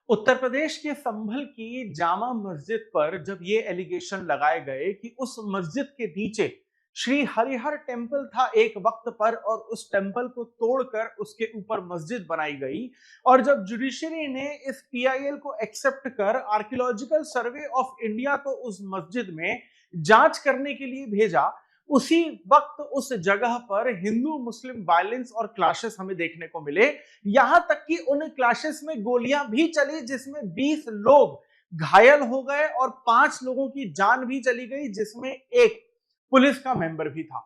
उत्तर प्रदेश के संभल की जामा मस्जिद पर जब ये एलिगेशन लगाए गए कि उस मस्जिद के नीचे श्री हरिहर टेम्पल था एक वक्त पर और उस टेम्पल को तोड़कर उसके ऊपर मस्जिद बनाई गई, और जब जुडिशरी ने इस पीआईएल को एक्सेप्ट कर आर्कियोलॉजिकल सर्वे ऑफ इंडिया को उस मस्जिद में जांच करने के लिए भेजा, उसी वक्त उस जगह पर हिंदू मुस्लिम वायलेंस और क्लैशेस हमें देखने को मिले। यहां तक कि उन क्लैशेस में गोलियां भी चली जिसमें 20 लोग घायल हो गए और 5 लोगों की जान भी चली गई, जिसमें एक पुलिस का मेंबर भी था।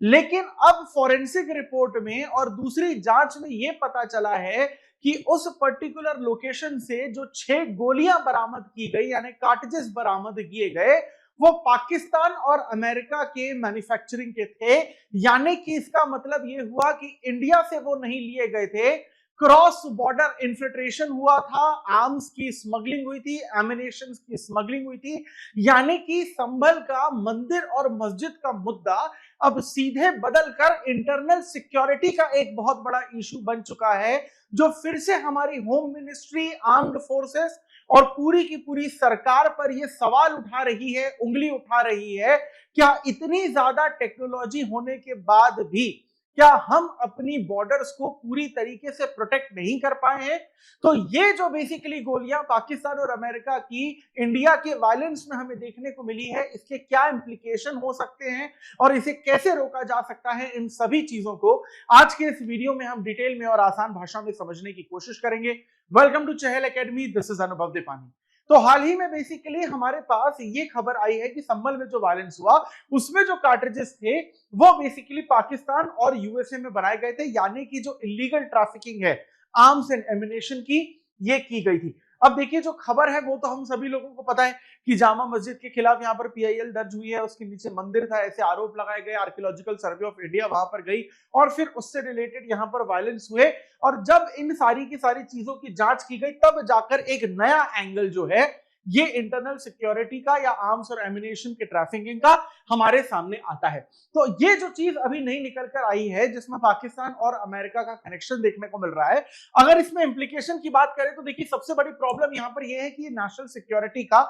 लेकिन अब फॉरेंसिक रिपोर्ट में और दूसरी जांच में यह पता चला है कि उस पर्टिकुलर लोकेशन से जो 6 गोलियां बरामद की गई यानी कार्ट्रिजेस बरामद किए गए, वो पाकिस्तान और अमेरिका के मैन्युफैक्चरिंग के थे। यानी कि इसका मतलब यह हुआ कि इंडिया से वो नहीं लिए गए थे, क्रॉस बॉर्डर इन्फिल्ट्रेशन हुआ था, आर्म्स की स्मगलिंग हुई थी, एमिनेशन की स्मगलिंग हुई थी। यानी कि संभल का मंदिर और मस्जिद का मुद्दा अब सीधे बदलकर इंटरनल सिक्योरिटी का एक बहुत बड़ा इशू बन चुका है, जो फिर से हमारी होम मिनिस्ट्री, आर्म्ड फोर्सेस और पूरी की पूरी सरकार पर यह सवाल उठा रही है, उंगली उठा रही है। क्या इतनी ज्यादा टेक्नोलॉजी होने के बाद भी क्या हम अपनी बॉर्डर्स को पूरी तरीके से प्रोटेक्ट नहीं कर पाए हैं? तो ये जो बेसिकली गोलियां पाकिस्तान और अमेरिका की इंडिया के वायलेंस में हमें देखने को मिली है, इसके क्या इंप्लीकेशन हो सकते हैं और इसे कैसे रोका जा सकता है, इन सभी चीजों को आज के इस वीडियो में हम डिटेल में और आसान भाषा में समझने की कोशिश करेंगे। Welcome to Chahal Academy, this is Anubhav Dipani. तो हाल ही में बेसिकली हमारे पास ये खबर आई है कि संभल में जो वायलेंस हुआ उसमें जो कार्ट्रिजेस थे वो बेसिकली पाकिस्तान और यूएसए में बनाए गए थे। यानी कि जो इलीगल ट्रैफिकिंग है आर्म्स एंड एमिनेशन की, ये की गई थी। अब देखिए, जो खबर है वो तो हम सभी लोगों को पता है कि जामा मस्जिद के खिलाफ यहाँ पर पीआईएल दर्ज हुई है, उसके नीचे मंदिर था, ऐसे आरोप लगाए गए। आर्कियोलॉजिकल सर्वे ऑफ इंडिया वहां पर गई और फिर उससे रिलेटेड यहाँ पर वायलेंस हुए, और जब इन सारी की सारी चीजों की जांच की गई तब जाकर एक नया एंगल जो है ये इंटरनल सिक्योरिटी का या आर्म्स और एमिनेशन के ट्रैफिकिंग का हमारे सामने आता है। तो ये जो चीज अभी नई निकल कर आई है जिसमें पाकिस्तान और अमेरिका का कनेक्शन देखने को मिल रहा है, अगर इसमें इंप्लीकेशन की बात करें तो देखिए, सबसे बड़ी प्रॉब्लम यहां पर यह है कि ये नेशनल सिक्योरिटी का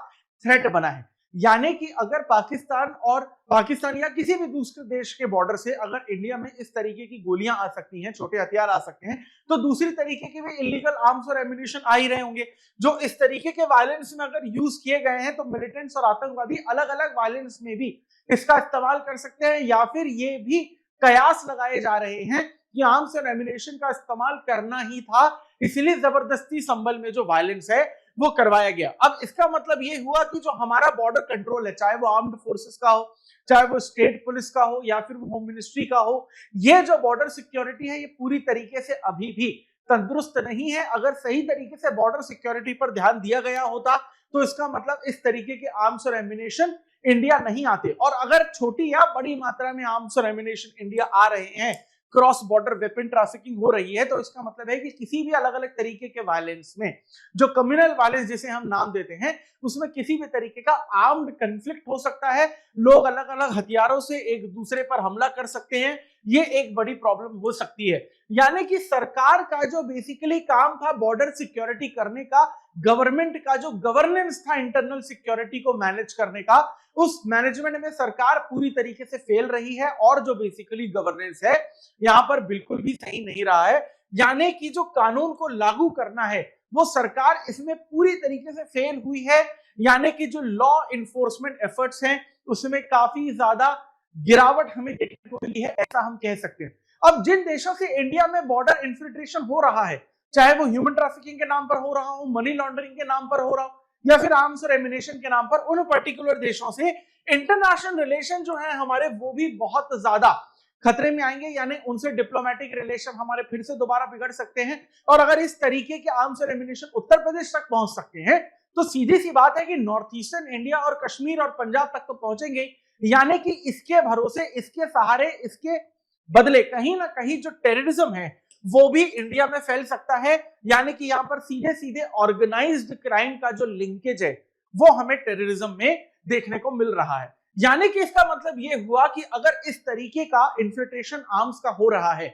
थ्रेट बना है। यानी कि अगर पाकिस्तान या किसी भी दूसरे देश के बॉर्डर से अगर इंडिया में इस तरीके की गोलियां आ सकती हैं, छोटे हथियार आ सकते हैं, तो दूसरी तरीके के भी इलीगल आर्म्स और एम्युनिशन आ ही रहे होंगे जो इस तरीके के वायलेंस में अगर यूज किए गए हैं। तो मिलिटेंट्स और आतंकवादी अलग अलग वायलेंस में भी इसका इस्तेमाल कर सकते हैं, या फिर ये भी कयास लगाए जा रहे हैं कि आर्म्स और एम्युनिशन का इस्तेमाल करना ही था, इसलिए जबरदस्ती संभल में जो वायलेंस है वो करवाया गया। अब इसका मतलब ये हुआ कि जो हमारा बॉर्डर कंट्रोल है, चाहे वो आर्म्ड फोर्सेस का हो, चाहे वो स्टेट पुलिस का हो, या फिर वो होम मिनिस्ट्री का हो, ये जो बॉर्डर सिक्योरिटी है ये पूरी तरीके से अभी भी तंदुरुस्त नहीं है। अगर सही तरीके से बॉर्डर सिक्योरिटी पर ध्यान दिया गया होता तो इसका मतलब इस तरीके के आर्म्स और एम्युनिशन इंडिया नहीं आते। और अगर छोटी या बड़ी मात्रा में आर्म्स और एम्युनिशन इंडिया आ रहे हैं, क्रॉस बॉर्डर वेपन ट्रैफिकिंग हो रही है, तो इसका मतलब है कि किसी भी अलग अलग तरीके के वायलेंस में, जो कम्युनल वायलेंस जिसे हम नाम देते हैं, उसमें किसी भी तरीके का आर्म्ड कन्फ्लिक्ट हो सकता है। लोग अलग अलग हथियारों से एक दूसरे पर हमला कर सकते हैं, ये एक बड़ी प्रॉब्लम हो सकती है। यानी कि सरकार का जो बेसिकली काम था बॉर्डर सिक्योरिटी करने का, गवर्नमेंट का जो गवर्नेंस था इंटरनल सिक्योरिटी को मैनेज करने का, उस मैनेजमेंट में सरकार पूरी तरीके से फेल रही है, और जो बेसिकली गवर्नेंस है यहां पर बिल्कुल भी सही नहीं रहा है। यानी कि जो कानून को लागू करना है वो सरकार इसमें पूरी तरीके से फेल हुई है। यानी कि जो लॉ इन्फोर्समेंट एफर्ट्स हैं उसमें काफी ज्यादा गिरावट हमें देखने को मिली है, ऐसा हम कह सकते हैं। अब जिन देशों से इंडिया में बॉर्डर इन्फिल्ट्रेशन हो रहा है, चाहे वो ह्यूमन ट्रैफिकिंग के नाम पर हो रहा हो, मनी लॉन्ड्रिंग के नाम पर हो रहा हो, या फिर आर्म्स और एमिनेशन के नाम पर, उन पर्टिकुलर देशों से इंटरनेशनल रिलेशन जो है हमारे वो भी बहुत ज्यादा खतरे में आएंगे। यानी उनसे डिप्लोमेटिक रिलेशन हमारे फिर से दोबारा बिगड़ सकते हैं, और अगर इस तरीके के आर्म्स और एमिनेशन उत्तर प्रदेश तक पहुंच सकते हैं तो सीधी सी बात है कि नॉर्थ ईस्टर्न इंडिया और कश्मीर और पंजाब तक तो पहुंचेंगे। यानी कि इसके भरोसे, इसके सहारे, इसके बदले कहीं ना कहीं जो टेररिज्म है वो भी इंडिया में फैल सकता है। यानी कि यहां पर सीधे सीधे ऑर्गेनाइज्ड क्राइम का जो लिंकेज है वो हमें टेररिज्म में देखने को मिल रहा है। यानी कि इसका मतलब यह हुआ कि अगर इस तरीके का इन्फिल्ट्रेशन आर्म्स का हो रहा है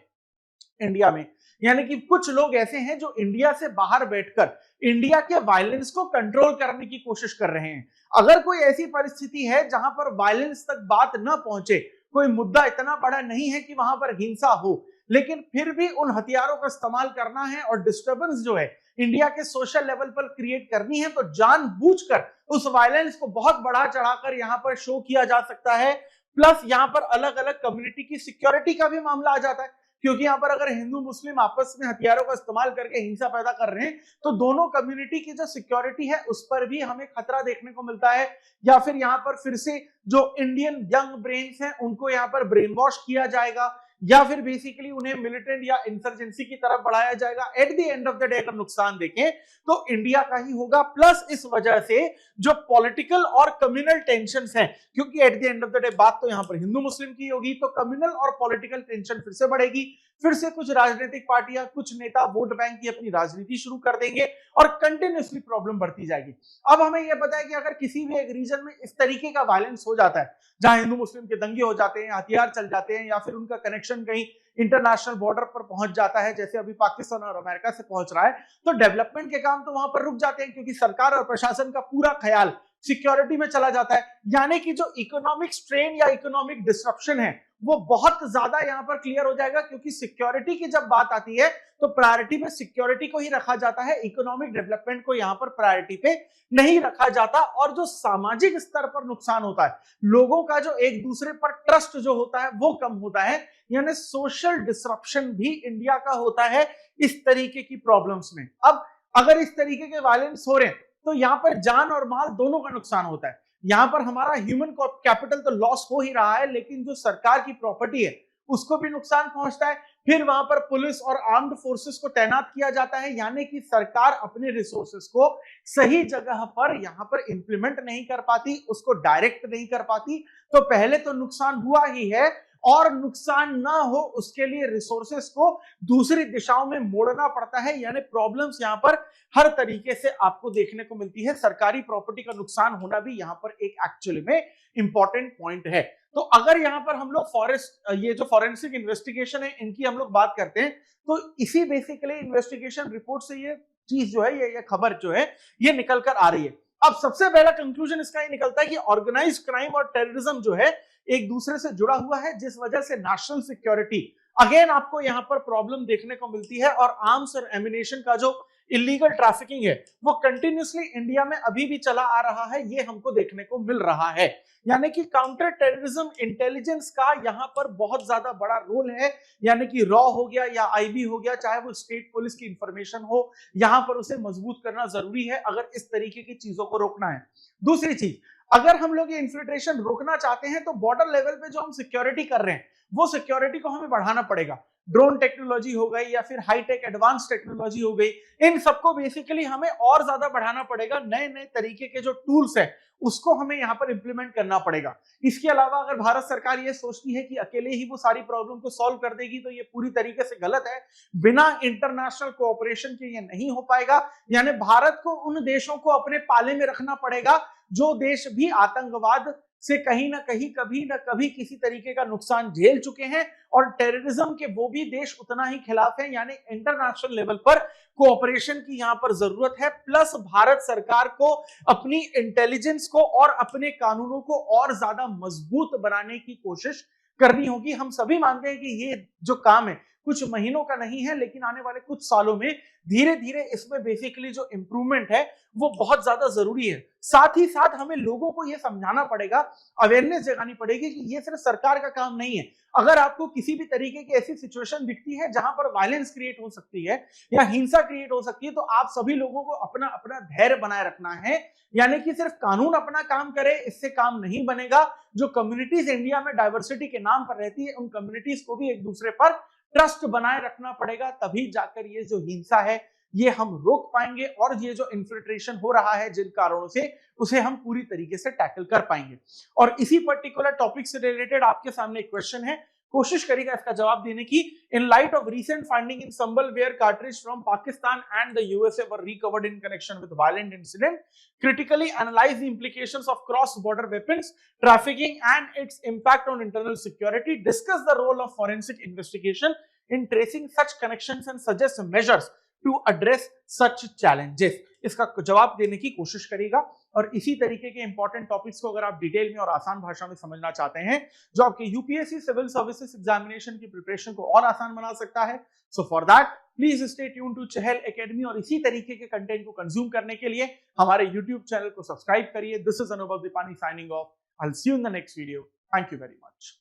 इंडिया में, यानी कि कुछ लोग ऐसे हैं जो इंडिया से बाहर बैठकर इंडिया के वायलेंस को कंट्रोल करने की कोशिश कर रहे हैं। अगर कोई ऐसी परिस्थिति है जहां पर वायलेंस तक बात न पहुंचे, कोई मुद्दा इतना बड़ा नहीं है कि वहां पर हिंसा हो, लेकिन फिर भी उन हथियारों का इस्तेमाल करना है और डिस्टर्बेंस जो है इंडिया के सोशल लेवल पर क्रिएट करनी है, तो जानबूझकर उस वायलेंस को बहुत बढ़ा चढ़ाकर यहां पर शो किया जा सकता है। प्लस यहां पर अलग अलग कम्युनिटी की सिक्योरिटी का भी मामला आ जाता है, क्योंकि यहां पर अगर हिंदू मुस्लिम आपस में हथियारों का इस्तेमाल करके हिंसा पैदा कर रहे हैं, तो दोनों कम्युनिटी की जो सिक्योरिटी है उस पर भी हमें खतरा देखने को मिलता है। या फिर यहां पर फिर से जो इंडियन यंग ब्रेन्स हैं उनको यहां पर ब्रेन वॉश किया जाएगा, या फिर बेसिकली उन्हें मिलिटेंट या इंसर्जेंसी की तरफ बढ़ाया जाएगा। At the end of the day अगर नुकसान देखें तो इंडिया का ही होगा। प्लस इस वजह से जो पॉलिटिकल और कम्युनल टेंशंस हैं, क्योंकि at the end of the day बात तो यहां पर हिंदू मुस्लिम की होगी, तो कम्युनल और पॉलिटिकल टेंशन फिर से बढ़ेगी। फिर से कुछ राजनीतिक पार्टियां, कुछ नेता वोट बैंक की अपनी राजनीति शुरू कर देंगे और कंटिन्यूअसली प्रॉब्लम बढ़ती जाएगी। अब हमें यह पता है कि अगर किसी भी एक रीजन में इस तरीके का वायलेंस हो जाता है, जहां हिंदू मुस्लिम के दंगे हो जाते हैं, हथियार चल जाते हैं, या फिर उनका कनेक्शन कहीं इंटरनेशनल बॉर्डर पर पहुंच जाता है, जैसे अभी पाकिस्तान और अमेरिका से पहुंच रहा है, तो डेवलपमेंट के काम तो वहां पर रुक जाते हैं, क्योंकि सरकार और प्रशासन का पूरा ख्याल सिक्योरिटी में चला जाता है। यानी कि जो इकोनॉमिक स्ट्रेन या इकोनॉमिक डिस्ट्रप्शन है वो बहुत ज्यादा यहां पर क्लियर हो जाएगा, क्योंकि सिक्योरिटी की जब बात आती है तो प्रायोरिटी में सिक्योरिटी को ही रखा जाता है, इकोनॉमिक डेवलपमेंट को यहां पर प्रायोरिटी पे नहीं रखा जाता। और जो सामाजिक स्तर पर नुकसान होता है, लोगों का जो एक दूसरे पर ट्रस्ट जो होता है वो कम होता है, यानी सोशल डिसरप्शन भी इंडिया का होता है इस तरीके की प्रॉब्लम्स में। अब अगर इस तरीके के वायलेंस हो रहे हैं तो यहां पर जान और माल दोनों का नुकसान होता है। यहां पर हमारा ह्यूमन कैपिटल तो लॉस हो ही रहा है, लेकिन जो सरकार की प्रॉपर्टी है उसको भी नुकसान पहुंचता है। फिर वहां पर पुलिस और आर्म्ड फोर्सेस को तैनात किया जाता है, यानी कि सरकार अपने रिसोर्सेस को सही जगह पर यहां पर इंप्लीमेंट नहीं कर पाती, उसको डायरेक्ट नहीं कर पाती। तो पहले तो नुकसान हुआ ही है, और नुकसान ना हो उसके लिए रिसोर्सेस को दूसरी दिशाओं में मोड़ना पड़ता है। यानी प्रॉब्लम्स यहां पर हर तरीके से आपको देखने को मिलती है। सरकारी प्रॉपर्टी का नुकसान होना भी यहां पर एक एक्चुअली में इंपॉर्टेंट पॉइंट है। तो अगर यहां पर हम लोग ये जो फॉरेंसिक इन्वेस्टिगेशन है इनकी हम लोग बात करते हैं, तो इसी बेसिकली इन्वेस्टिगेशन रिपोर्ट से ये चीज जो है, ये खबर जो है ये निकल कर आ रही है। अब सबसे पहला कंक्लूजन इसका ये निकलता है कि ऑर्गेनाइज क्राइम और टेररिज्म जो है एक दूसरे से जुड़ा हुआ है, जिस वजह से नेशनल सिक्योरिटी अगेन आपको यहां पर प्रॉब्लम देखने को मिलती है। और आर्म्स और एमिनेशन का जो इलीगल ट्रैफिकिंग है वो कंटिन्यूसली इंडिया में अभी भी चला आ रहा है, ये हमको देखने को मिल रहा है। यानी कि काउंटर टेररिज्म इंटेलिजेंस का यहां पर बहुत ज्यादा बड़ा रोल है। यानी कि रॉ हो गया या आईबी हो गया, चाहे वो स्टेट पुलिस की इंफॉर्मेशन हो, यहां पर उसे मजबूत करना जरूरी है अगर इस तरीके की चीजों को रोकना है। दूसरी चीज, अगर हम लोग ये इन्फिल्ट्रेशन रोकना चाहते हैं तो बॉर्डर लेवल पे जो हम सिक्योरिटी कर रहे हैं वो सिक्योरिटी को हमें बढ़ाना पड़ेगा। ड्रोन टेक्नोलॉजी हो गई या फिर हाईटेक एडवांस टेक्नोलॉजी हो गई, इन सबको बेसिकली हमें और ज्यादा बढ़ाना पड़ेगा। नए नए तरीके के जो टूल्स है उसको हमें यहाँ पर इंप्लीमेंट करना पड़ेगा। इसके अलावा अगर भारत सरकार ये सोचती है कि अकेले ही वो सारी प्रॉब्लम को सॉल्व कर देगी तो ये पूरी तरीके से गलत है। बिना इंटरनेशनल कोऑपरेशन के ये नहीं हो पाएगा। यानी भारत को उन देशों को अपने पाले में रखना पड़ेगा जो देश भी आतंकवाद से कहीं ना कहीं कभी ना कभी किसी तरीके का नुकसान झेल चुके हैं, और टेररिज्म के वो भी देश उतना ही खिलाफ हैं। यानी इंटरनेशनल लेवल पर कोऑपरेशन की यहां पर जरूरत है। प्लस भारत सरकार को अपनी इंटेलिजेंस को और अपने कानूनों को और ज्यादा मजबूत बनाने की कोशिश करनी होगी। हम सभी मानते हैं कि ये जो काम है कुछ महीनों का नहीं है, लेकिन आने वाले कुछ सालों में धीरे धीरे इसमें बेसिकली जो इंप्रूवमेंट है वो बहुत ज्यादा जरूरी है। साथ ही साथ हमें लोगों को यह समझाना पड़ेगा, अवेयरनेस जगानी पड़ेगी कि ये सिर्फ सरकार का काम नहीं है। अगर आपको किसी भी तरीके की ऐसी सिचुएशन दिखती है जहां पर वायलेंस क्रिएट हो सकती है या हिंसा क्रिएट हो सकती है, तो आप सभी लोगों को अपना अपना धैर्य बनाए रखना है। यानी कि सिर्फ कानून अपना काम करे इससे काम नहीं बनेगा। जो कम्युनिटीज इंडिया में डाइवर्सिटी के नाम पर रहती है, उन कम्युनिटीज को भी एक दूसरे पर ट्रस्ट बनाए रखना पड़ेगा, तभी जाकर ये जो हिंसा है ये हम रोक पाएंगे, और ये जो इन्फिल्ट्रेशन हो रहा है जिन कारणों से, उसे हम पूरी तरीके से टैकल कर पाएंगे। और इसी पर्टिकुलर टॉपिक से रिलेटेड आपके सामने एक क्वेश्चन है, कोशिश करिएगा इसका जवाब देने की। In light of recent finding in Sambalware cartridge from Pakistan and the USA were recovered in connection with violent incident, critically analyze the implications of cross-border weapons trafficking and its impact on internal security, discuss the role of forensic investigation in tracing such connections and suggest measures to address such challenges. इसका जवाब देने की कोशिश करेगा। और इसी तरीके के इंपॉर्टेंट टॉपिक्स को अगर आप डिटेल में और आसान भाषा में समझना चाहते हैं जो आपके यूपीएससी सिविल सर्विसेज एग्जामिनेशन की प्रिपरेशन को और आसान बना सकता है, so for that please stay tune to Chahal Academy. और इसी तरीके के कंटेंट को कंज्यूम करने के लिए हमारे यूट्यूब चैनल को सब्सक्राइब करिए। This is Anubhav Deepani signing off. I will see you in the next video. Thank you very much.